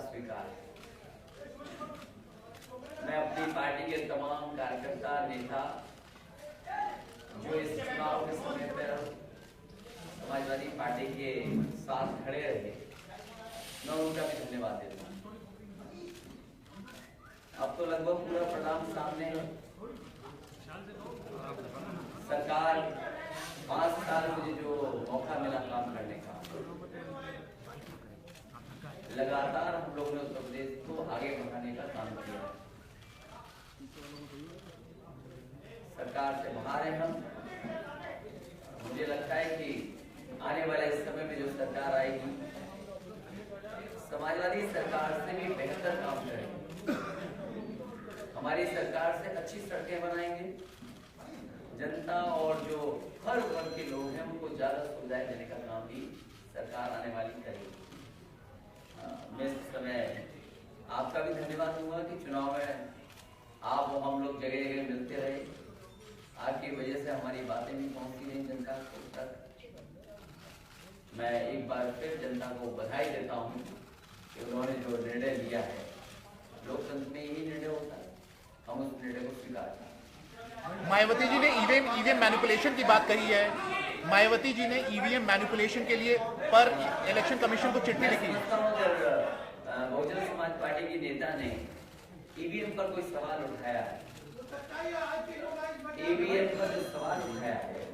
स्वीकार है। मैं अपनी पार्टी के तमाम कार्यकर्ता नेता जो इस चुनाव के समय पर समाजवादी पार्टी के साथ खड़े रहे, मैं उनका भी धन्यवाद देता हूँ। अब तो लगभग पूरा परिणाम सामने है। सरकार 5 साल मुझे जो मौका मिला काम करने का, लगातार हम लोगों ने उत्तर प्रदेश को आगे बढ़ाने का काम किया। सरकार से बाहर है हम। मुझे लगता है कि आने वाले इस समय में जो सरकार आएगी, समाजवादी सरकार से भी बेहतर काम करेगी। हमारी सरकार से अच्छी सड़कें बनाएंगे, जनता और जो हर वर्ग के लोग हैं उनको ज्यादा सुविधाएं देने का काम भी सरकार आने वाली करेगी। मैं इस समय आपका भी धन्यवाद दूंगा कि चुनाव में आप और हम लोग जगह जगह मिलते रहे। आपकी वजह से हमारी बातें भी पहुंचती रही जनता तक। मैं एक बार फिर जनता को बधाई देता हूं कि उन्होंने जो निर्णय लिया है, लोकतंत्र में यही निर्णय होता है, हम उस निर्णय को स्वीकार करें। मायावती जी ने ईवीएम मैनिपुलेशन की बात कही है। मायावती जी ने ईवीएम मैनिपुलेशन के लिए पर इलेक्शन कमीशन को चिट्ठी लिखी। बहुजन समाज पार्टी के नेता ने ईवीएम पर कोई सवाल उठाया है, ईवीएम पर जो सवाल उठाया है,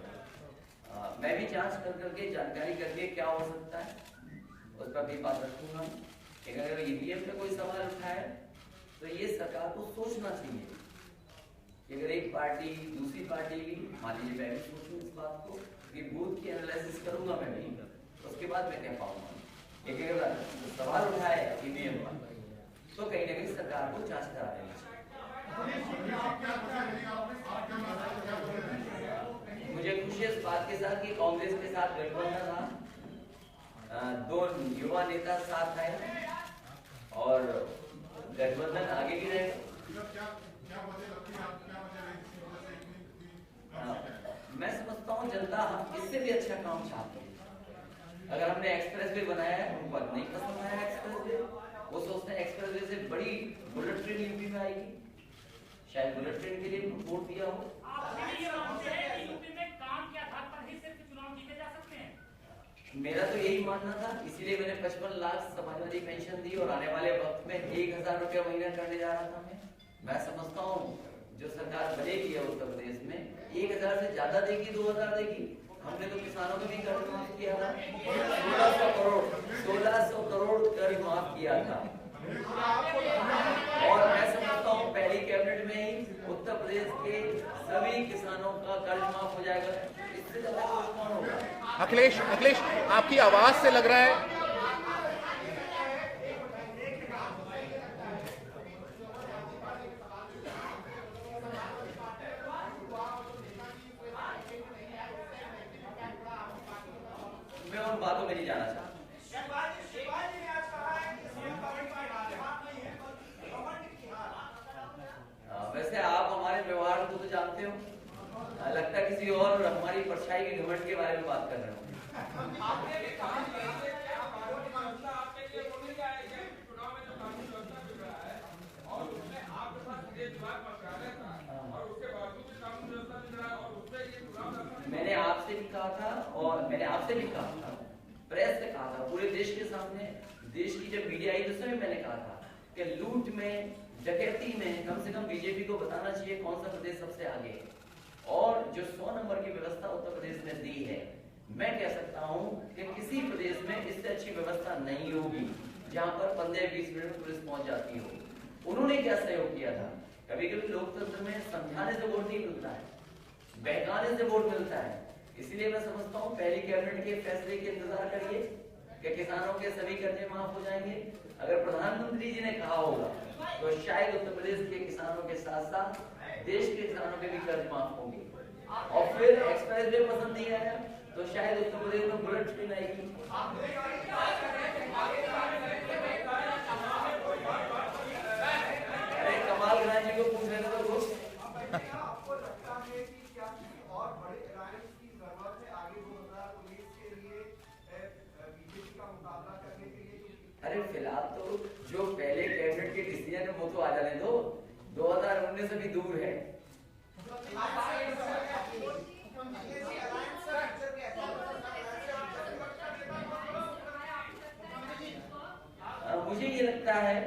मैं भी जांच करके जानकारी करके क्या हो सकता है उस पर भी बात रखूंगा। लेकिन अगर ईवीएम पे कोई सवाल उठाए तो ये सरकार को सोचना चाहिए कि अगर एक पार्टी दूसरी पार्टी की, मान लीजिए मैं भी सोचूं इस बात को कि बूथ की एनालिसिस करूंगा मैं भी, उसके बाद मैं कह पाऊंगा। लेकिन अगर सवाल उठाए ईवीएम पर तो कहीं ना कहीं सरकार को जांच करा देनी चाहिए। मुझे खुशी है इस बात के साथ कि कांग्रेस के साथ गठबंधन रहा, 2 युवा नेता साथ आए और गठबंधन आगे भी रहेगा। मैं समझता हूँ जनता इससे भी अच्छा काम चाहती है। अगर हमने एक्सप्रेसवे बनाया है, उनको नहीं पसंद आया एक्सप्रेसवे, वो सोचते हैं एक्सप्रेसवे से बड़ी बुलेट ट्रेन यूपी में आएगी, शायद बुलेट ट्रेन के लिए वोट दिया हो। मेरा तो यही मानना था, इसीलिए मैंने 55 लाख समाजवादी पेंशन दी और आने वाले वक्त में 1000 रुपया महीना करने जा रहा था। मैं समझता हूँ जो सरकार बनेगी उत्तर प्रदेश में 1000 से ज्यादा देगी, 2000 देगी। हमने तो किसानों को भी कर्ज माफ किया था, 1600 करोड़ कर्ज माफ किया था। और मैं समझता हूँ पहली कैबिनेट में ही उत्तर प्रदेश के सभी किसानों का कर्ज माफ हो जाएगा। इससे ज्यादा कौन होगा? अखिलेश, आपकी आवाज से लग रहा है मैं उन बातों में नहीं जाना चाहता। वैसे आप हमारे व्यवहार को तो जानते हो, लगता है किसी और हमारी परछाई के घमंड के बारे में बात कर रहे हो। मैंने आपसे भी कहा था और मैंने आपसे भी कहा था, प्रेस से कहा था, पूरे देश के सामने, देश की जब मीडिया आई उस समय मैंने कहा था कि लूट में, डकैती में कम से कम बीजेपी को बताना चाहिए कौन सा प्रदेश सबसे आगे है। और जो 100 नंबर की व्यवस्था उत्तर प्रदेश ने दी है, मैं कह सकता हूं कि किसी प्रदेश में इससे अच्छी व्यवस्था नहीं होगी जहां पर 15-20 मिनट में पुलिस पहुंच जाती हो। उन्होंने क्या सहयोग किया था? कभी कभी लोकतंत्र में समझाने से वोट नहीं मिलता है, बहकाने से वोट मिलता है। इसलिए मैं समझता हूँ पहली कैबिनेट के फैसले के इंतजार करिए कि किसानों के सभी कर्जे माफ हो जाएंगे। अगर प्रधानमंत्री जी ने कहा होगा तो शायद उत्तर प्रदेश के किसानों के साथ साथ देश के किसानों के भी कर्ज माफ होंगे। और फिर एक्सप्रेस वे पसंद नहीं आया तो शायद उत्तर प्रदेश में बुलेट ट्रेन आएगी। अरे कमाल खराब जी को पूछ रहे थे तो अरे फिलहाल तो जो 2019 से भी दूर है। मुझे ये लगता है,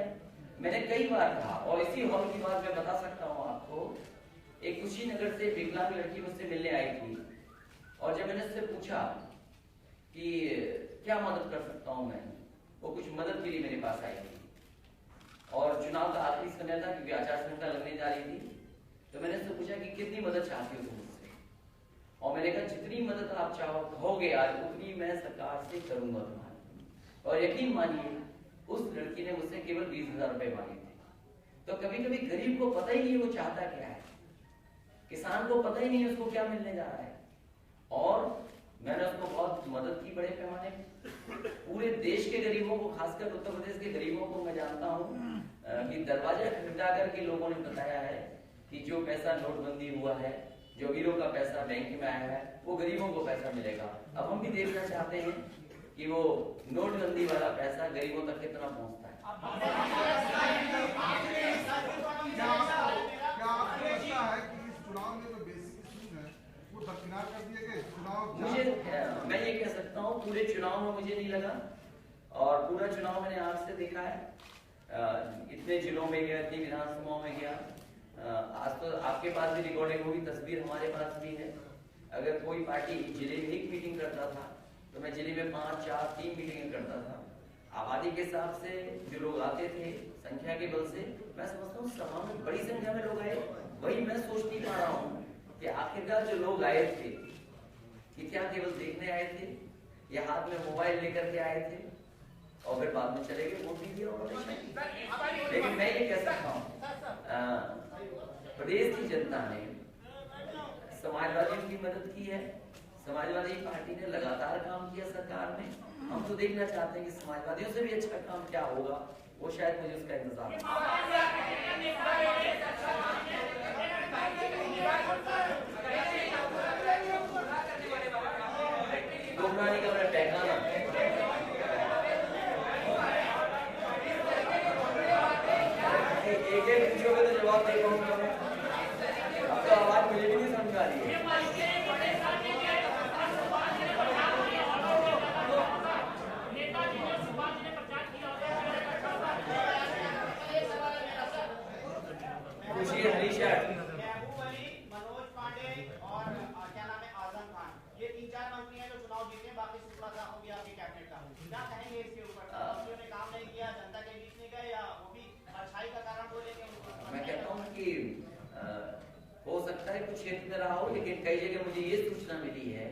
मैंने कई बार कहा और इसी हॉल की बात मैं बता सकता हूँ आपको। एक कुशीनगर से विकलांग लड़की मुझसे मिलने आई थी और जब मैंने उससे पूछा कि क्या मदद कर सकता हूँ मैं, वो कुछ मदद के लिए मेरे पास आई थी और चुनाव का आखिरी समय था क्योंकि आचार संहिता लगने जा रही थी। तो मैंने उससे पूछा कि कितनी मदद चाहती हो तुम मुझसे, और मैंने कहा जितनी मदद आप चाहो कहोगे आज उतनी मैं सरकार से करूंगा तुम्हारी। और यकीन मानिए उस लड़की ने मुझसे केवल 20,000 रुपए मांगे थे। तो कभी कभी गरीब को पता ही नहीं वो चाहता क्या है, किसान को पता ही नहीं उसको क्या मिलने जा रहा है। और मैंने उसको बहुत मदद की बड़े पैमाने पे। पूरे देश के गरीबों को, खासकर उत्तर प्रदेश के गरीबों को मैं जानता हूँ कि दरवाजा खटखटा करके लोगों ने बताया है कि जो पैसा नोटबंदी हुआ है, जो वीरों का पैसा बैंक में आया है, वो गरीबों को पैसा मिलेगा। अब हम भी देखना चाहते हैं कि वो नोटबंदी वाला पैसा गरीबों तक कितना पहुंचता है। मुझे, मैं ये कह सकता हूँ पूरे चुनाव में मुझे नहीं लगा, और पूरा चुनाव मैंने आंख से देखा है। इतने जिलों में गया, इतनी विधानसभाओं में गया। आज तो आपके पास भी रिकॉर्डिंग होगी, तस्वीर हमारे पास भी है। अगर कोई पार्टी जिले में एक मीटिंग करता था तो मैं जिले में 5, 4, 3 मीटिंग करता था। आबादी के हिसाब से जो लोग आते थे, संख्या के बल से, मैं समझता हूँ सभा में बड़ी संख्या में लोग आए। वही मैं सोच नहीं पा रहा हूँ कि आखिरकार जो लोग आए थे कि क्या केवल देखने आए थे या हाथ में मोबाइल लेकर के आए थे और फिर बाद में चले गए, वोट नहीं दिया उन्होंने। लेकिन मैं ये कह सकता हूँ प्रदेश की जनता ने समाजवादियों की मदद की है। समाजवादी पार्टी ने लगातार काम किया सरकार में। हम तो देखना चाहते हैं कि समाजवादियों से भी अच्छा काम क्या होगा, वो शायद मुझे उसका इंतजार है। गुमराही का मेरा ठिकाना एक पूछोगे तो जवाब दे पाऊंगा मैं। अब तो आवाज मुझे भी नहीं समझ आ रही है। मनोज पांडे और क्या नाम है आजम खान, ये 3-4 मंत्री हैं जो चुनाव जीते, बाकी सुपड़ा सा हो गया आपके कैबिनेट का। क्या कहेंगे इसके ऊपर? मंत्रियों ने काम नहीं किया, जनता के बीच नहीं गए, या वो भी अच्छाई का कारण बोलेंगे? मैं कहता हूँ कि हो सकता है कुछ क्षेत्र में रहा हो, लेकिन कई जगह मुझे ये सूचना मिली है,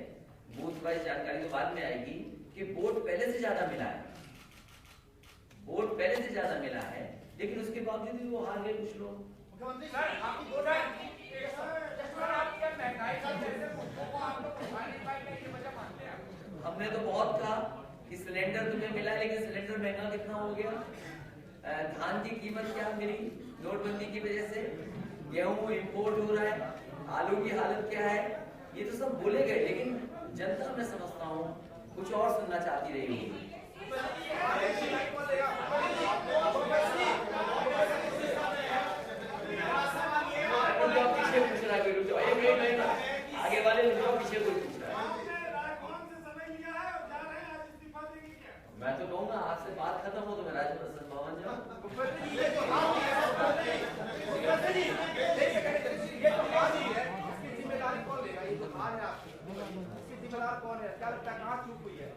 बूथ वाइज जानकारी तो बाद में आएगी, कि वोट पहले से ज्यादा मिला है। वोट पहले से ज्यादा मिला है, लेकिन उसके बावजूद भी वो हार गए कुछ लोग। मुख्यमंत्री सर, आपकी वोट हमने तो बहुत कहा कि सिलेंडर तुम्हें मिला, लेकिन सिलेंडर महंगा कितना हो गया। धान की कीमत क्या मिली नोटबंदी की वजह से, गेहूं इंपोर्ट हो रहा है, आलू की हालत क्या है, ये तो सब बोले गए, लेकिन जनता मैं समझता हूँ कुछ और सुनना चाहती रही होगी। पीछे पूछ रहा है, आगे वाले पीछे कोई पूछ रहा है। मैं तो कहूँगा आपसे बात खत्म हो तो मैं राजप्रसन्न भवन जाऊँ।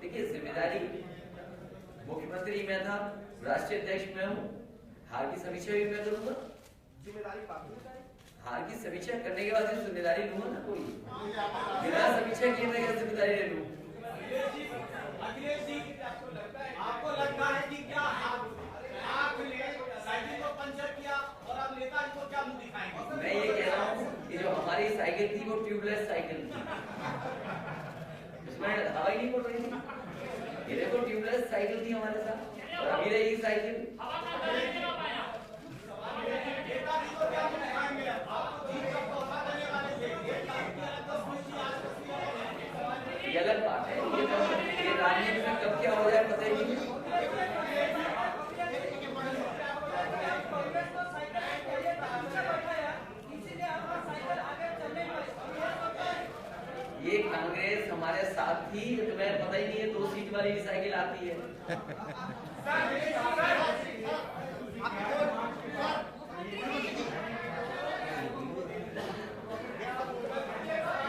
देखिए, जिम्मेदारी मुख्यमंत्री मैं था, राष्ट्रीय अध्यक्ष मैं हूँ, हार की समीक्षा भी मैं करूंगा। जिम्मेदारी हार की समीक्षा करने के बाद जिम्मेदारी लूंगा ना, कोई बिना समीक्षा किए मैं क्या जिम्मेदारी ले लूँ? अखिलेश जी, आपको लगता है कि क्या आपने साइकिल को पंचर किया और अब नेताजी को क्या मुंह दिखाएंगे? मैं ये कह रहा हूँ कि जो हमारी साइकिल थी वो ट्यूबलेस साइकिल थी, उसमें हवा ही नहीं पड़ रही थी। ये देखो ट्यूबलेस साइकिल थी हमारे साथ, और अभी रहेगी साइकिल। ये अलग बात है, ये राजनीति में कब क्या हो जाए पता ही नहीं। ये कांग्रेस हमारे साथ थी, तुम्हें पता ही नहीं है 2 सीट वाली साइकिल आती है।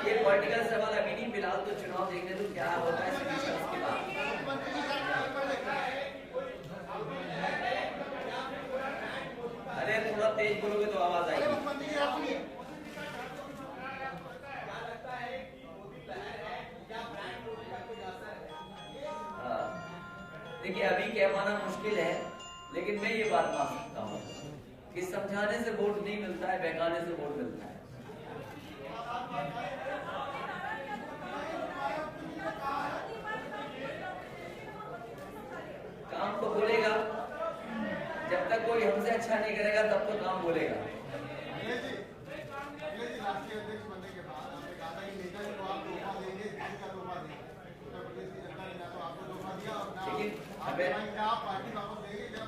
ये पॉलिटिकल सवाल अभी नहीं, फिलहाल तो चुनाव देखने तो क्या होता है उसके बाद। अरे थोड़ा तेज बोलोगे तो आवाज आएगी। देखिए अभी कह पाना मुश्किल है, लेकिन मैं ये बात मान सकता हूँ कि समझाने से वोट नहीं मिलता है, बहकाने से वोट मिलता है। काम तो बोलेगा, जब तक कोई हमसे अच्छा नहीं करेगा तब तो काम बोलेगा।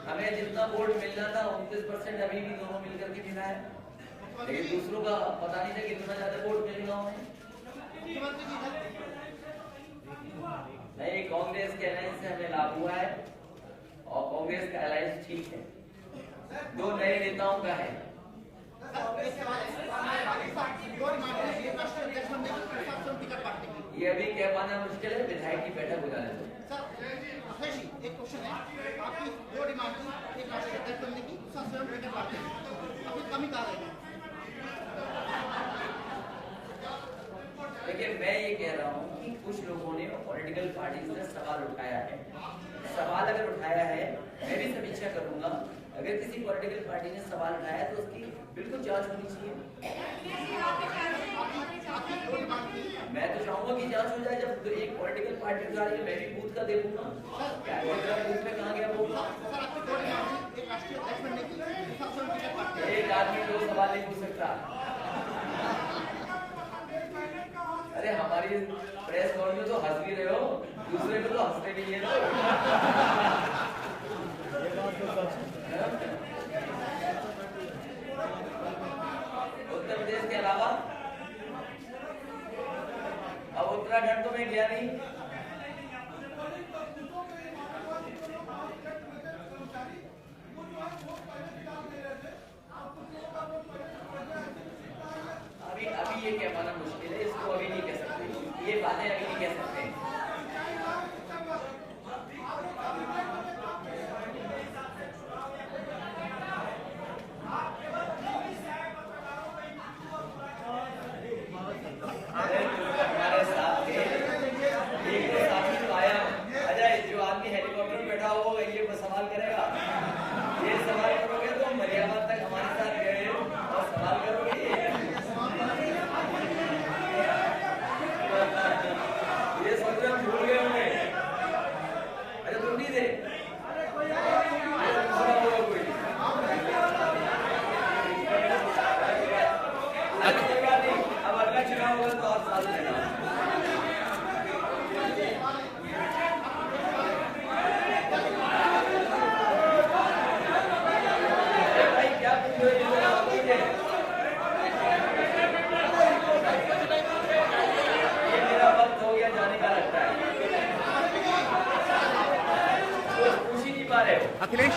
हमें जितना वोट मिलना था 29% अभी भी दोनों मिलकर के मिला है, लेकिन दूसरों का पता नहीं था कितना ज्यादा वोट मिलेगा उन्हें। नहीं, कांग्रेस के अलायंस से हमें लाभ हुआ है और कांग्रेस का अलायंस ठीक है, 2 नए नेताओं का है। ये अभी कह पाना मुश्किल है, विधायक की बैठक हो जाने दो। एक क्वेश्चन है, आपकी 2 डिमांड थी, एक राष्ट्रीय अध्यक्ष बनने की, दूसरा स्वयं टिकट पार्टी, अपनी कमी कहा गई। देखिए मैं ये कह रहा हूँ कि कुछ लोगों ने पॉलिटिकल पार्टीज ने सवाल उठाया है। सवाल अगर उठाया है, मैं भी समीक्षा करूंगा। अगर किसी पॉलिटिकल पार्टी ने सवाल उठाया है तो उसकी बिल्कुल जांच होनी चाहिए। मैं तो चाहूंगा कि जांच हो जाए। जब एक पॉलिटिकल पार्टी उठा रही है, मैं भी बूथ का देखूंगा बूथ में कहाँ गया वो। एक आदमी 2 सवाल नहीं पूछ सकता। अरे हमारी प्रेस कॉल में तो हंस भी रहे हो, दूसरे को तो हंसते नहीं है। उत्तर प्रदेश के अलावा अब उत्तराखंड तो मैं गया नहीं। अभी ये कह पाना मुश्किल है, इसको अभी नहीं कह सकते, ये बातें अभी नहीं कह सकते। हमारे साथ एक तो साथी तो आया, अजय, जो आदमी हेलीकॉप्टर में बैठा हो ये सवाल करेगा। ये सवाल करोगे तो मरियाबाद तक हमारे साथ गए और सवाल करोगे। ये सोच रहे हम भूल गए होंगे। अरे तुम नहीं थे, अब अगला चुनाव होगा तो और साल लगेगा। भाई क्या पूछ रहे हो? ये मेरा वक्त हो गया जाने का लगता है, कुछ पूछ ही नहीं पा रहे हो। अखिलेश